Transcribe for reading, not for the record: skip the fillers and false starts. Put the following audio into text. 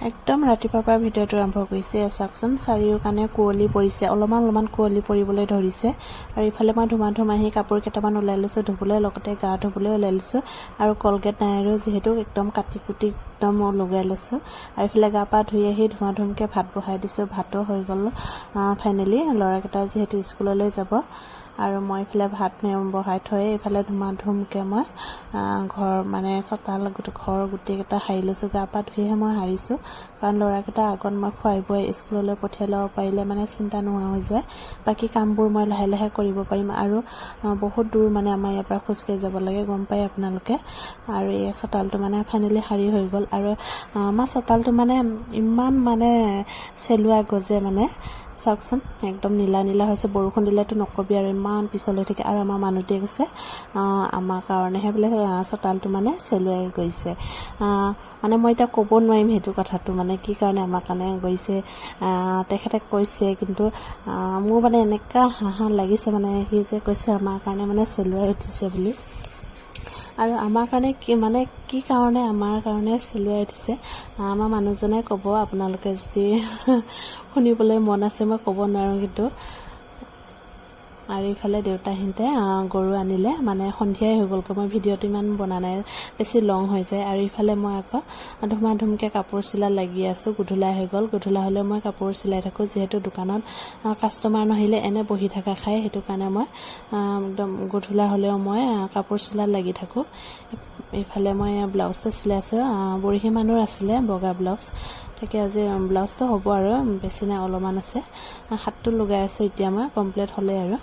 একদম ৰাতিপুৱাৰ পৰা ভিডিঅ'টো আৰম্ভ কৰিছে। চাওকচোন চাৰিওকাৰণে কুঁৱলী পৰিছে, অলপমান কুঁৱলী পৰিবলৈ ধৰিছে। আৰু ইফালে মই ধুমা আহি কাপোৰ কেইটামান ওলাই লৈছোঁ ধুবলৈ, লগতে গা ধুবলৈ ওলাই লৈছোঁ। আৰু কলগেট নাই আৰু যিহেতু একদম কাটি কুটি একদম লগাই লৈছোঁ। আৰু ইফালে গা পা ধুই আহি ধুমা ভাত বহাই দিছোঁ। ভাতো হৈ গ'ল ফাইনেলি, ল'ৰাকেইটা যিহেতু স্কুললৈ যাব। আৰু মই ইফালে ভাত বহাই থৈ ইফালে ধুমকৈ মই ঘৰ মানে চোতাল ঘৰ গোটেইকেইটা সাৰি লৈছোঁ। গা পা ধুইহে মই সাৰিছোঁ, কাৰণ ল'ৰাকেইটা আগত মই খুৱাই বুৱাই স্কুললৈ পঠিয়াই ল'ব পাৰিলে মানে চিন্তা নোহোৱা হৈ যায়। বাকী কামবোৰ মই লাহে লাহে কৰিব পাৰিম। আৰু বহুত দূৰ মানে আমাৰ ইয়াৰ পৰা খোজকাঢ়ি যাব লাগে, গম পায় আপোনালোকে। আৰু এই চোতালটো মানে ফাইনেলি সাৰি হৈ গ'ল। আৰু আমাৰ চোতালটো মানে ইমান মানে চেলুৱা গজে মানে চাওকচোন, একদম নীলা হৈছে। বৰষুণ দিলেতো নকবি আৰু ইমান পিছলৈ থাকে। আৰু আমাৰ মানুহটোৱে কৈছে আমাৰ কাৰণেহে বোলে চোতালটো মানে চেলুৱাই গৈছে। মানে মই এতিয়া ক'ব নোৱাৰিম সেইটো কথাটো, মানে কি কাৰণে আমাৰ কাৰণে গৈছে তেখেতে কৈছে। কিন্তু মোৰ মানে এনেকুৱা হাঁহ লাগিছে, মানে সি যে কৈছে আমাৰ কাৰণে মানে চেলুৱাই উঠিছে বুলি। আৰু আমাৰ কাৰণে কি কাৰণে আমাৰ কাৰণে চেলুৱাই উঠিছে আমাৰ মানুহজনে ক'ব। আপোনালোকে যদি শুনিবলৈ মন আছে মই ক'ব নোৱাৰোঁ কিন্তু। আৰু ইফালে দেউতাহঁতে গৰু আনিলে, মানে সন্ধিয়াই হৈ গ'লগৈ। মই ভিডিঅ'টো ইমান বনা নাই, বেছি লং হৈ যায়। আৰু ইফালে মই আকৌ ধুমকৈ কাপোৰ চিলাই লাগি আছোঁ। গধূলা হৈ গ'ল, গধূলা হ'লে মই কাপোৰ চিলাই থাকোঁ। যিহেতু দোকানত কাষ্টমাৰ নাহিলে এনে বহি থকা খায়, সেইটো কাৰণে মই একদম গধূলা হ'লেও মই কাপোৰ চিলাই লাগি থাকোঁ। ইফালে মই ব্লাউজটো চিলাই আছোঁ। বুঢ়ী মানুহৰ আছিলে বগা ব্লাউজ, তাকে আজি ব্লাউজটো হ'ব আৰু বেছি নাই, অলপমান আছে। হাতটো লগাই আছোঁ এতিয়া মই, কমপ্লিট হ'লে আৰু।